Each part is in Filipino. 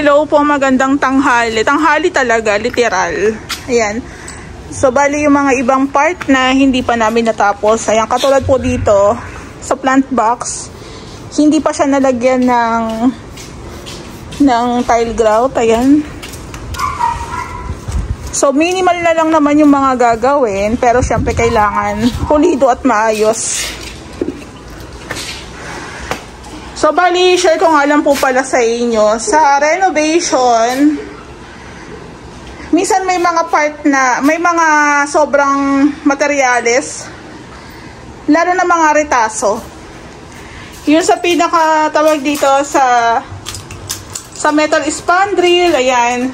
Hello po, magandang tanghali. Tanghali talaga, literal. Ayan. So, bali yung mga ibang part na hindi pa namin natapos. Ayan, katulad po dito, sa plant box, hindi pa siya nalagyan ng tile grout. Ayan. So, minimal na lang naman yung mga gagawin, pero syempre kailangan pulido at maayos. So, bali, share ko nga lang po pala sa inyo. Sa renovation, minsan may mga part na, may mga sobrang materyales, lalo na mga retaso. Yung sa pinakatawag dito sa metal spandrel, ayan,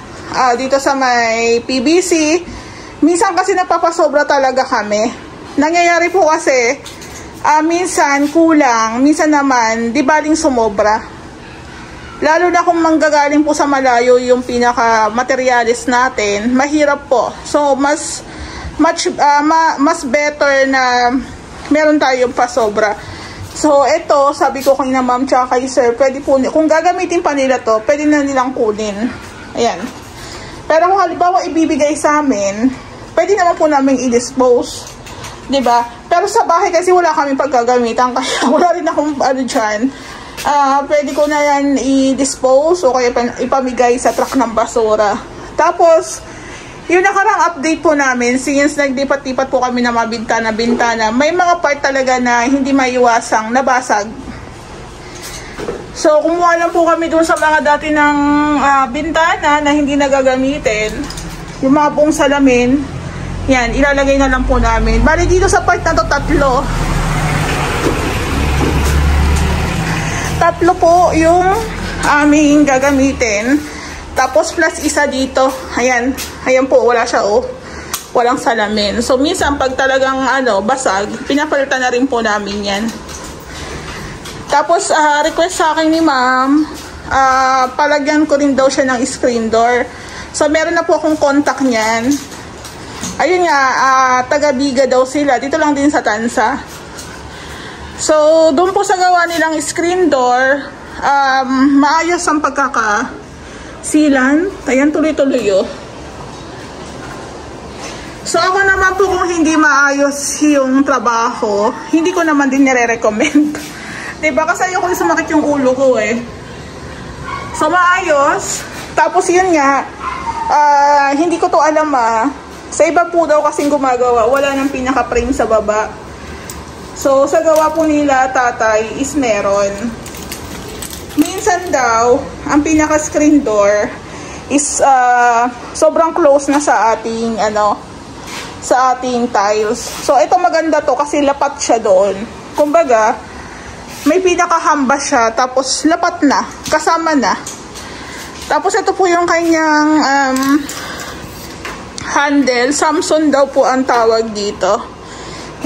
dito sa may PVC, minsan kasi napapasobra talaga kami. Nangyayari po kasi, minsan kulang, minsan naman di baling sumobra. Lalo na kung manggagaling po sa malayo yung pinaka materials natin, mahirap po. So mas better na meron tayong pasobra. So ito, sabi ko kay na ma'am tsaka kay sir, pwede po, kung gagamitin pa nila to, pwede na nilang kunin. Ayan. Pero kung halimbawa ibibigay sa amin, pwede naman po namin i-dispose. Diba? Pero sa bahay kasi wala kami pagkagamitan, kaya wala rin akong ano dyan. Pwede ko na yan i-dispose o kaya ipamigay sa truck ng basura. Tapos, yung nakarang update po namin, since nagdipat-dipat po kami na mabintana-bintana, may mga part talaga na hindi maiwasang nabasag. So, kumuha lang po kami dun sa mga dati ng bintana na hindi nagagamitin. Yung mga buong salamin, yan, ilalagay na lang po namin. Bali dito sa part na to, tatlo po yung aming gagamitin. Tapos plus isa dito. Ayan, ayan po, wala siya walang salamin. So minsan pag talagang basag, pinapalitan na rin po namin yan. Tapos request sa akin ni ma'am, palagyan ko rin daw siya ng screen door. So meron na po akong contact niyan. Ayun nga, taga-Biga daw sila. Dito lang din sa Tansa. So, doon po sa gawa nilang screen door, maayos ang pagkakasilan. Ayan, tuloy-tuloy oh. So, ako naman po kung hindi maayos yung trabaho, hindi ko naman din nire-recommend. Diba? Kasi ayoko sumakit yung ulo ko eh. So, maayos. Tapos yun nga, hindi ko to alam sa iba po daw kasing gumagawa, wala nang pinaka-frame sa baba. So, sa gawa po nila, tatay, is meron. Minsan daw, ang pinaka-screen door is sobrang close na sa ating, sa ating tiles. So, ito maganda to kasi lapat siya doon. Kumbaga, may pinaka-hamba siya, tapos lapat na, kasama na. Tapos, ito po yung kanyang, handle. Samsung daw po ang tawag dito.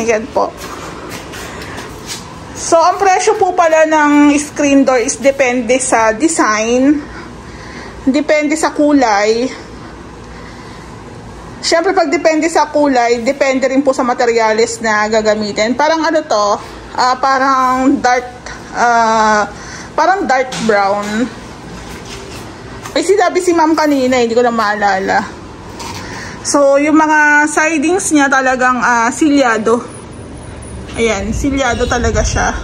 Ayan po. So, ang presyo po pala ng screen door is depende sa design. Depende sa kulay. Siyempre, pag depende sa kulay, depende rin po sa materials na gagamitin. Parang parang dark brown. May sinabi si ma'am kanina, hindi ko na maalala. So, yung mga sidings niya talagang silyado. Ayan, silyado talaga siya.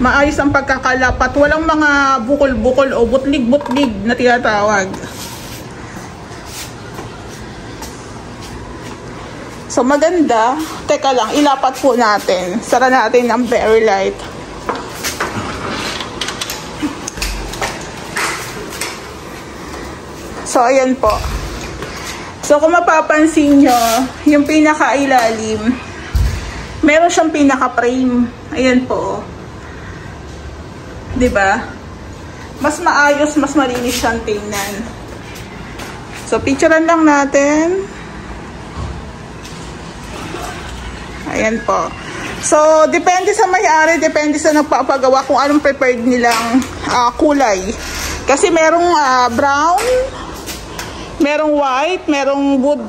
Maayos ang pagkakalapat. Walang mga bukol-bukol o butlig-butlig na tinatawag. So, maganda. Teka lang, ilapat po natin. Sara natin ng very light. So, ayan po. So, kung mapapansin nyo, yung pinaka-ilalim, meron siyang pinaka-frame. Ayan po. Diba? Mas maayos, mas malinis siyang tingnan. So, picturean lang natin. Ayan po. So, depende sa may-ari, depende sa nagpapagawa kung anong prepared nilang kulay. Kasi merong brown, merong white, merong wood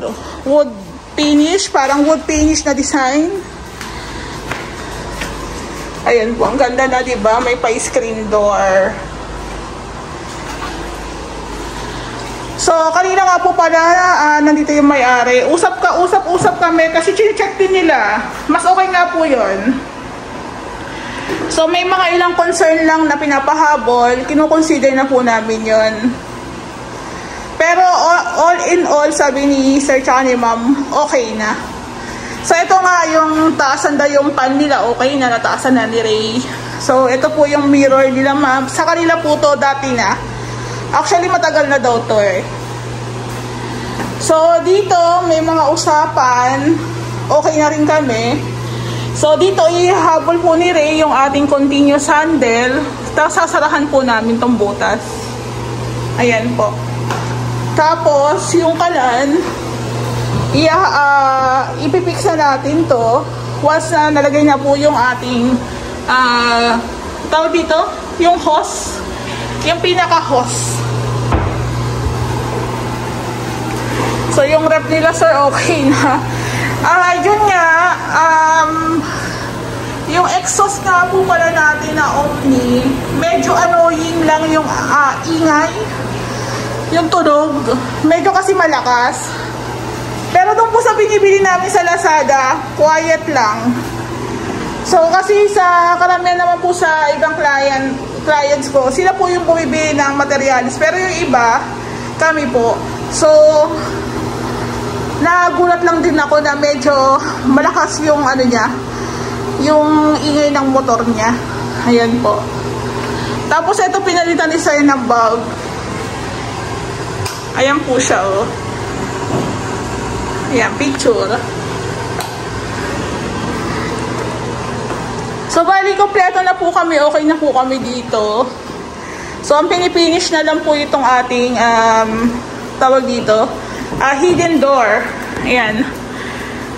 finish, parang wood finish na design. Ayan po, ang ganda na, diba? May pa-screen door. So, kanina nga po pala, nandito yung may-ari. Usap kami kasi chine-check din nila. Mas okay nga po yun. So, may mga ilang concern lang na pinapahabol. Kinukonsider na po namin yun. Pero, all in all, sabi ni Sir tsaka ni Ma'am, okay na. So, ito nga yung taasan na yung pan nila. Okay na, nataasan na ni Ray. So, ito po yung mirror nila, Ma'am. Sa kanila po to dati na. Actually, matagal na daw to eh. So, dito, may mga usapan. Okay na rin kami. So, dito, ihabol po ni Ray yung ating continuous handle. Tapos, sasarahan po namin tong butas. Ayan po. Tapos, yung kalan, ipipix na natin to. Once na nalagay na po yung ating, tawag dito, yung hose. Yung pinaka-hose. So, yung rep nila, sir, okay na. Yun nga, yung exhaust nga po pala natin na Omni, medyo annoying lang yung ingay. Yung tunog, medyo kasi malakas. Pero doon po sa binibili namin sa Lazada, quiet lang. So, kasi sa karamihan naman po sa ibang clients ko, sila po yung bumibili ng materials. Pero yung iba, kami po. So, nagulat lang din ako na medyo malakas yung ano niya, yung ingay ng motor niya. Ayan po. Tapos ito pinalitan ni Sir ng bulb. Ayan po siya, oh. Ayan, picture. So, bali, kompleto na po kami. Okay na po kami dito. So, ang pinipinish na lang po itong ating, tawag dito, hidden door. Ayan.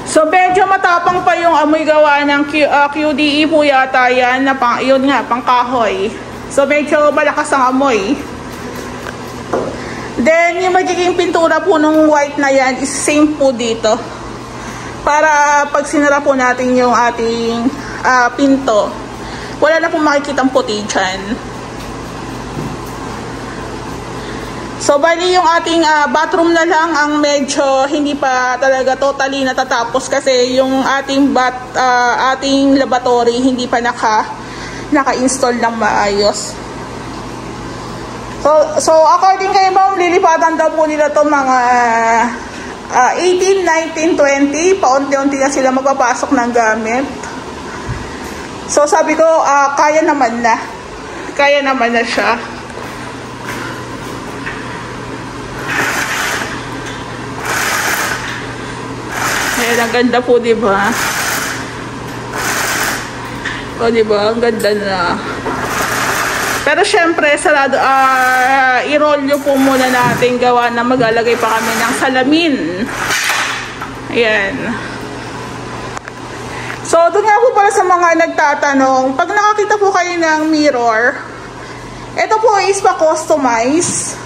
So, medyo matapang pa yung amoy gawa ng QDE po yata yan. Na yun nga, pang kahoy. So, medyo malakas ang amoy. Then, yung magiging pintura po ng white na yan is same po dito. Para pag sinara po natin yung ating pinto, wala na po makikitang puti dyan. So, bali yung ating bathroom na lang ang medyo hindi pa talaga totally natatapos kasi yung ating ating laboratory hindi pa naka-install ng maayos. So according kay Ma'am, lilipatan daw po nila to mga 18, 19, 20. Paunti-unti na sila magpapasok ng gamit. So, sabi ko, kaya naman na. Kaya naman na siya. Ayan, ang ganda po, diba? O, diba? Ang ganda na. Pero syempre, sarado, i-roll nyo po muna natin gawa na maglalagay pa kami ng salamin. Ayan. So, doon nga po pala sa mga nagtatanong, pag nakakita po kayo ng mirror, ito po is pa-customize.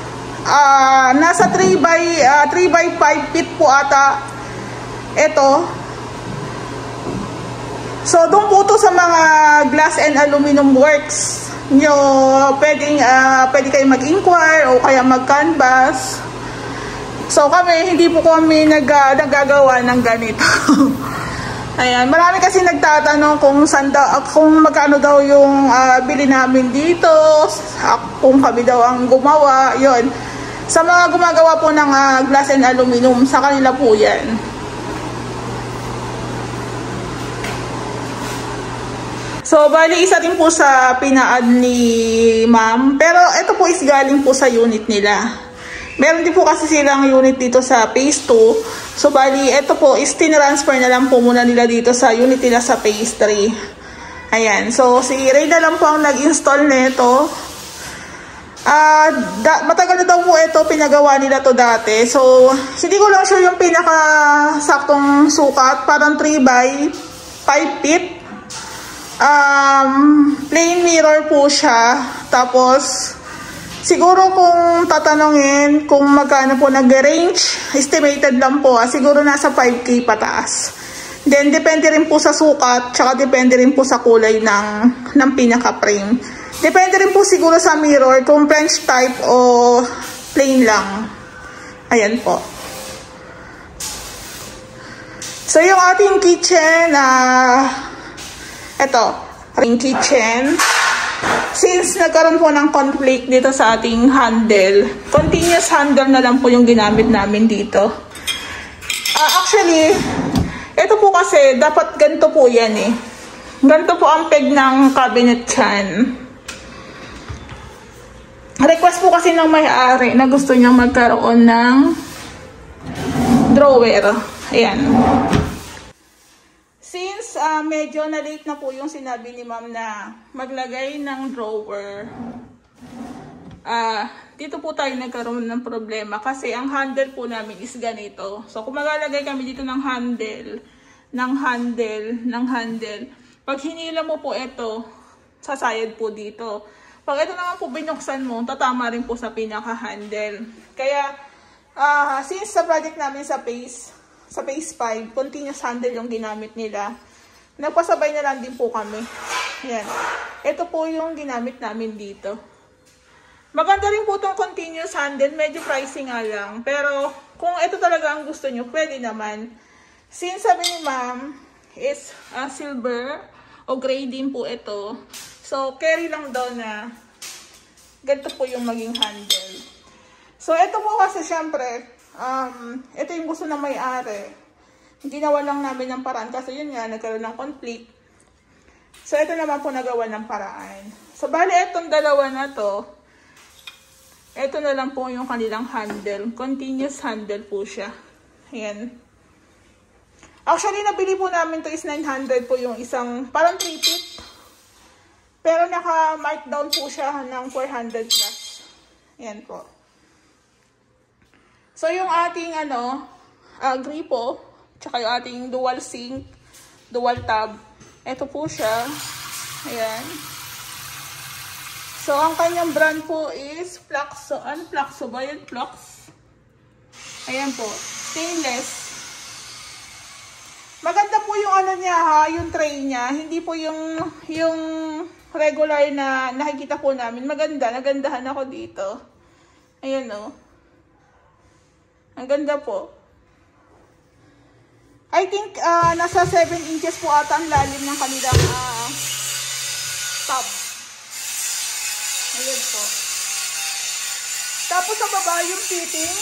Nasa 3 by 5 feet po ata ito. So, doon po to sa mga glass and aluminum works. Nyo, pwede kayo mag-inquire o kaya mag-canvas. So, hindi po kami nagagawa ng ganito. Ayan, marami kasi nagtatanong kung magkano daw yung bili namin dito, kung kami daw ang gumawa, yun. Sa mga gumagawa po ng glass and aluminum, sa kanila po yan. So, bali, isa din po sa pina-add ni Ma'am. Pero, ito po is galing po sa unit nila. Meron din po kasi silang unit dito sa phase 2. So, bali, ito po is tinransfer na lang po muna nila dito sa unit nila sa phase 3. Ayan. So, si Ray na lang po ang nag-install nito. Matagal na daw po ito, pinagawa nila to dati. So, hindi ko lang sure yung pinaka-saktong sukat. Parang 3 by 5 feet. Plain mirror po siya. Tapos, siguro kung tatanungin kung magkano po nag-range, estimated lang po, siguro nasa 5K pataas. Then, depende rin po sa sukat, tsaka depende rin po sa kulay ng pinaka-frame. Depende rin po siguro sa mirror, kung French type o plain lang. Ayan po. So, yung ating kitchen, ito, ating kitchen. Since nagkaroon po ng conflict dito sa ating handle, continuous handle na lang po yung ginamit namin dito. Actually, ito po kasi, dapat ganito po yan eh. Ganito po ang peg ng cabinet dyan. Request po kasi ng may-ari na gusto niyang magkaroon ng drawer. Ayan. Since medyo na-late na po yung sinabi ni ma'am na maglagay ng drawer, dito po tayo nagkaroon ng problema kasi ang handle po namin is ganito. So kung maglalagay kami dito ng handle, pag hinila mo po ito, sasayad po dito. Pag ito naman po binuksan mo, tatama rin po sa pinaka-handle. Kaya, since sa project namin sa phase 5, continuous handle yung ginamit nila, nagpasabay na lang din po kami. Ayan. Ito po yung ginamit namin dito. Maganda rin po itong continuous handle, medyo pricey nga lang. Pero, kung ito talaga ang gusto nyo, pwede naman. Since sabi ni ma'am, is silver o gray din po ito. So, carry lang daw na ganito po yung maging handle. So, ito po kasi syempre, ito yung gusto na may-ari. Ginawa lang namin ng paraan kasi yun nga, nagkaroon ng conflict. So, ito naman po nagawa ng paraan. So, bali itong dalawa na to, ito na lang po yung kanilang handle. Continuous handle po siya. Ayan. Actually, nabili po namin to is 900 po yung isang, parang 3-feet. Pero naka-markdown po siya ng 400 plus. Ayan po. So, yung ating gripo, tsaka yung ating dual sink, dual tab, ito po siya. Ayan. So, ang kanyang brand po is Fluxo. Ano Fluxo ba yun? Flux? Ayan po. Stainless. Maganda po yung niya ha, yung tray niya. Hindi po yung regular na nakikita po namin. Maganda. Nagandahan ako dito. Ayan o. Ang ganda po. I think nasa 7 inches po ata ang lalim ng kanilang tub. Ayan po. Tapos sa baba yung fitting.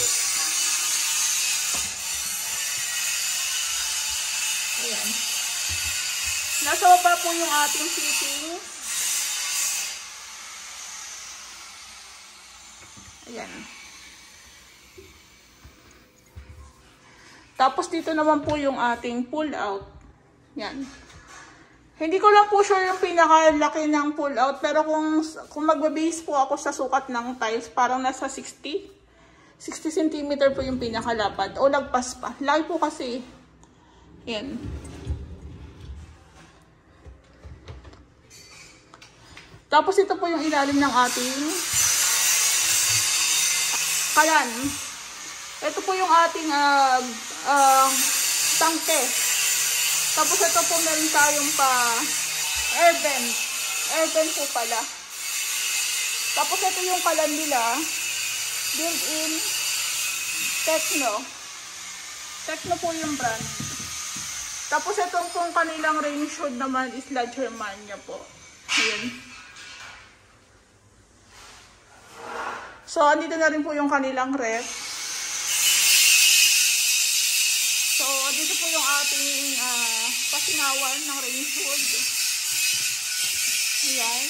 Ayan. Nasa baba po yung ating fitting. Ayan. Tapos dito naman po yung ating pull out. Yan. Hindi ko lang po sure yung pinakalaki ng pull out. Pero kung magbe-base po ako sa sukat ng tiles, parang nasa 60 cm po yung pinakalapad. O lagpas pa. Laki po kasi. Yan. Tapos ito po yung ilalim ng ating kalan. Ito po yung ating tangke. Tapos ito po meron tayong pa air vent. Air vent po pala. Tapos ito yung kalan nila. Built-in Techno. Techno po yung brand. Tapos itong pong kanilang range hood naman is La Germania po. Ayan. So, andito na rin po yung kanilang ref. So, dito po yung ating pasingawan ng range hood. Ayan.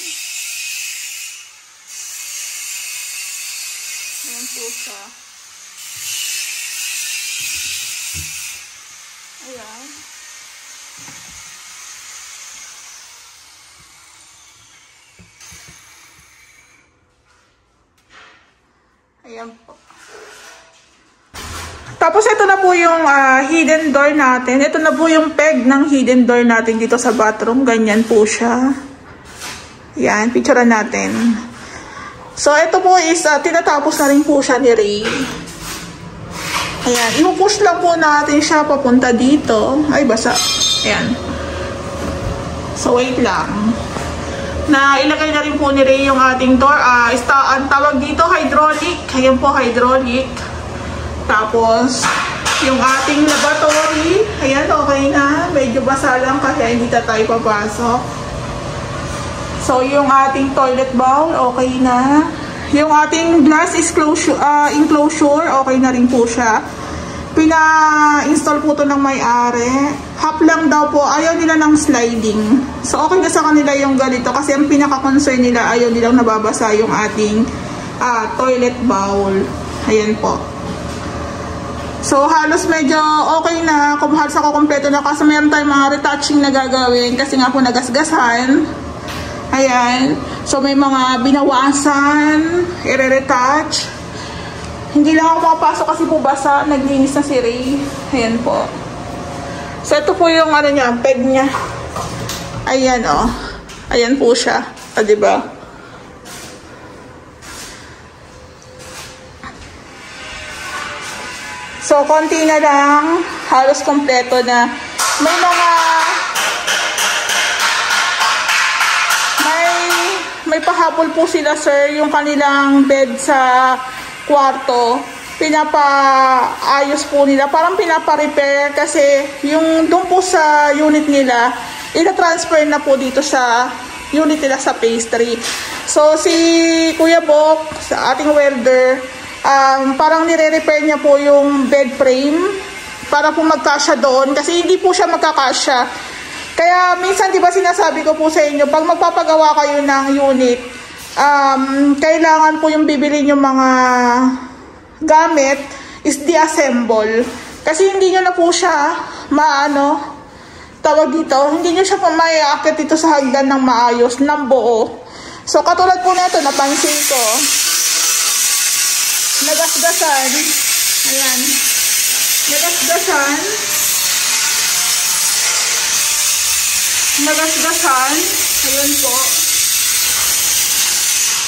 Ayan po siya. Ayan. Ayan po. Tapos ito na po yung hidden door natin. Ito na po yung peg ng hidden door natin dito sa bathroom. Ganyan po siya. Ayan, picturean natin. So ito po is tinatapos na rin po siya ni Ray. Ayan, ipupush lang po natin siya papunta dito. Ay, basa. Ayan. So wait lang. Na ilagay na rin po ni Ray yung ating door. Ang tawag dito, hydraulic. Ayan po, hydraulic. Tapos, yung ating lavatory, ayan, okay na. Medyo basa lang kasi hindi na tayo papasok. So, yung ating toilet bowl, okay na. Yung ating glass enclosure, okay na rin po siya. Pina-install po ito ng may-ari. Half lang daw po, ayaw nila ng sliding. So, okay na sa kanila yung ganito kasi ang pinaka-concern nila, ayaw nilang nababasa yung ating toilet bowl. Ayan po. So, halos medyo okay na. Kung halos ako kompleto na kasi meron tayong mga retouching na gagawin kasi nga po nagasgasan. Ayan. So, may mga binawasan, i-retouch. Hindi lang ako makapasok kasi po basa. Naglinis na si Ray. Ayan po. So, ito po yung ano niya, peg niya. Ayan o. Ayan po siya. Diba? So, konti na lang. Halos kompleto na. May pahabol po sila, sir. Yung kanilang bed sa kwarto. Pinapaayos po nila. Parang pinapa-repair kasi yung doon po sa unit nila, ina-transfer na po dito sa unit nila sa pastry. So, si Kuya Bok, sa ating welder, parang nire-repair niya po yung bed frame para po magkasya doon kasi hindi po siya magkakasya. Kaya minsan, di ba sinasabi ko po sa inyo, pag magpapagawa kayo ng unit, kailangan po yung bibili yung mga gamit is di-assemble. Kasi hindi nyo na po siya tawag dito, hindi nyo siya pa maiakit dito sa hagdan ng maayos, ng buo. So, katulad po nito, napansin ko, nagasgasan. Ayan. Nagasgasan. Ayan po.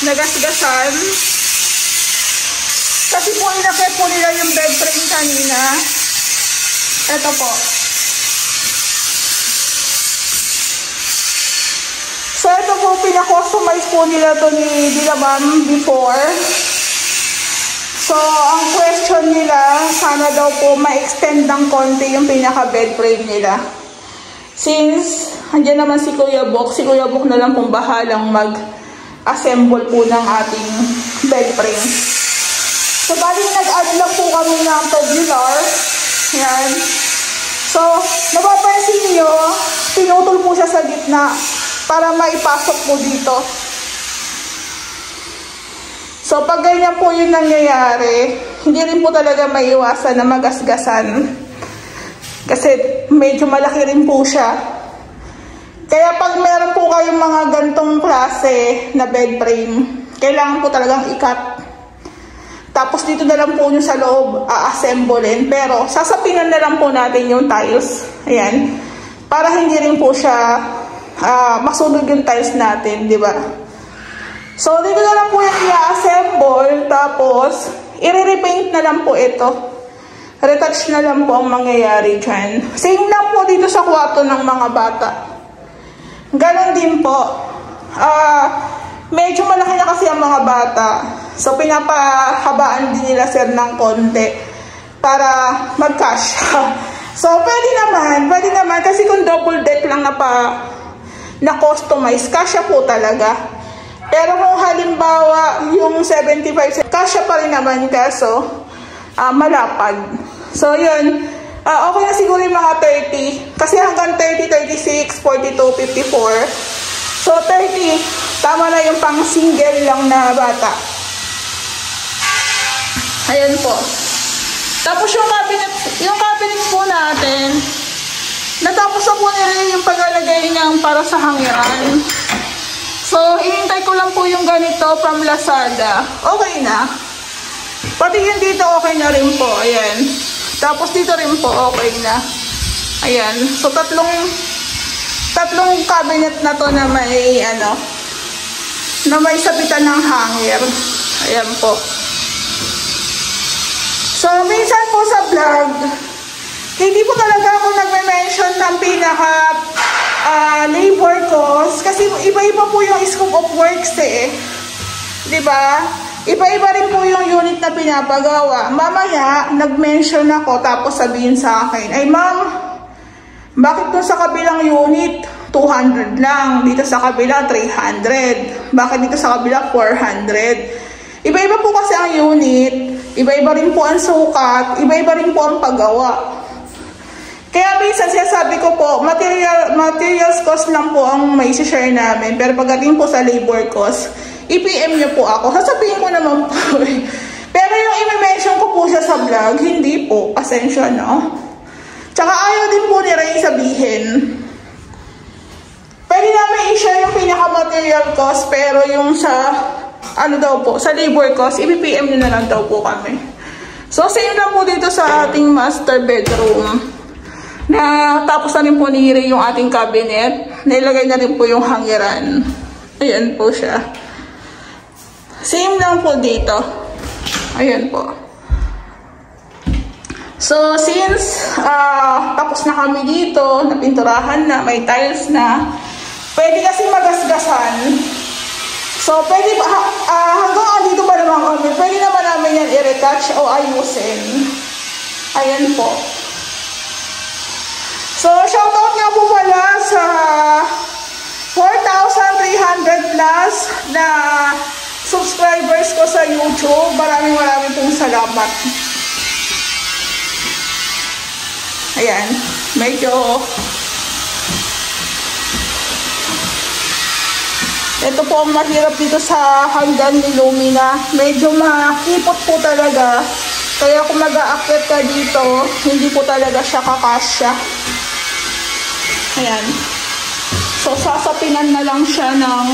Nagasgasan. Kasi po inakit po nila yung bed frame kanina. Ito po. So, ito po pina-customize po nila to ni Dilaman before. So, ang question nila, sana daw po ma-extend ng konti yung pinaka-bed frame nila. Since, andyan naman si Kuya Bok na lang pong bahalang mag-assemble po ng ating bed frame. So, bali nag-add lang po kami ng tubular. Yan. So, napapansin nyo, pinutol po siya sa gitna para maipasok po dito. So, pag ganyan po yung nangyayari, hindi rin po talaga maiiwasan na magasgasan. Kasi medyo malaki rin po siya. Kaya pag meron po kayong mga gantong klase na bed frame, kailangan po talagang ikat. Tapos dito na lang po nyo sa loob a-assemblein. Pero sasapinan na lang po natin yung tiles. Ayan. Para hindi rin po siya masunog yung tiles natin, di ba? So, dito na lang po yung i-assemble. Tapos, i-repaint na lang po ito. Retouch na lang po ang mangyayari dyan. Same lang po dito sa kwarto ng mga bata. Ganon din po. Medyo malaki na kasi ang mga bata. So, pinapahabaan din nila sir ng konti para magkasya. So, pwede naman kasi kung double deck lang na customize, kasya po talaga. Pero kung halimbawa yung 75, kasya pa rin naman kaso malapad. So, yun. Okay na siguro yung mga 30. Kasi hanggang 30, 36, 42, 54. So, 30, tama na yung pang single lang na bata. Ayan po. Tapos yung cabinet po natin, natapos na po nila yung paglalagay niyang para sa hangiran. So, hinintay ko lang po yung ganito from Lazada. Okay na. Pati yung dito okay na rin po. Ayan. Tapos dito rin po okay na. Ayan. So, tatlong cabinet na to na may na may sabitan ng hanger. Ayan po. So, minsan po sa vlog, hindi po talaga ako nagme-mention ng pinaka labor cost kasi iba-iba po yung scope of works eh. 'Di ba? Iba-iba rin po yung unit na pinapagawa. Mamaya, nag-mention ako tapos sabihin sa akin, ay ma'am, bakit dun sa kabilang unit 200 lang, dito sa kabila 300, bakit dito sa kabila 400? Iba-iba po kasi ang unit, iba-iba rin po ang sukat, iba-iba rin po ang paggawa. Kaya minsan sinasabi ko po, materials cost lang po ang may share namin, pero pagdating po sa labor cost, i-PM nyo po ako. Sasabihin ko naman po eh. Pero yung i-mention ko po siya sa vlog, hindi po. Pasensya, no? Tsaka ayaw din po ni Ray sabihin. Pwede namin i-share yung pinaka-material cost, pero yung sa, ano daw po, sa labor cost, i-PM nyo na lang daw po kami. So, same lang po dito sa ating master bedroom. Na tapos na rin po ni Ray yung ating cabinet. Nilagay na rin po yung hangiran. Ayan po siya. Same lang po dito. Ayan po. So, since tapos na kami dito, napinturahan na, may tiles na, pwede kasi magasgasan. So, pwede ba, hanggang dito ba naman kami, pwede naman namin yan i-retouch o ayusin. Ayan po. So, shoutout nga po pala sa 4,300 plus na subscribers ko sa YouTube. Maraming pong salamat. Ayan, medyo ito po ang mahirap dito sa hanggan ni Lumina. Medyo makipot po talaga. Kaya kung mag-aakyat ka dito, hindi po talaga siya kakasya. Ayan. So, sasapinan na lang siya ng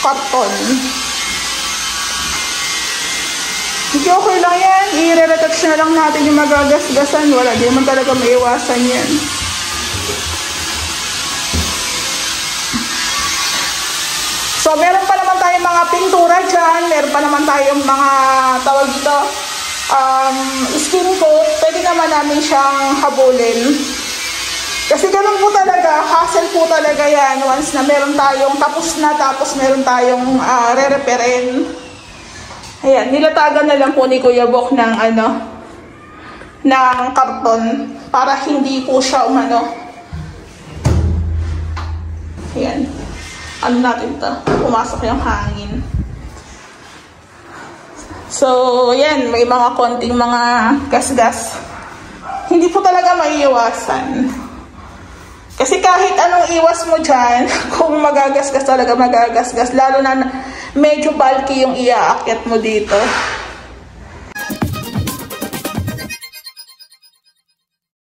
karton. Hindi okay lang yan. I-retouch na lang natin yung magagasgasan. Wala, di naman talaga maiwasan yan. So, meron pa naman tayong mga pintura dyan. Meron pa naman tayong mga tawag dito, skin coat. Pwede naman namin siyang habulin. Kasi ganun po talaga, hassle po talaga yan once na meron tayong tapos meron tayong re-reparin. Ayan, nilatagan na lang po ni Kuya Bok ng ng karton para hindi po siya Ayan. Ano natin to? Pumasok yung hangin. So, yan, may mga konting mga gas-gas. Hindi po talaga maiiwasan. Kasi kahit anong iwas mo dyan, kung magagasgas talaga magagasgas, lalo na medyo bulky yung iaakyat mo dito.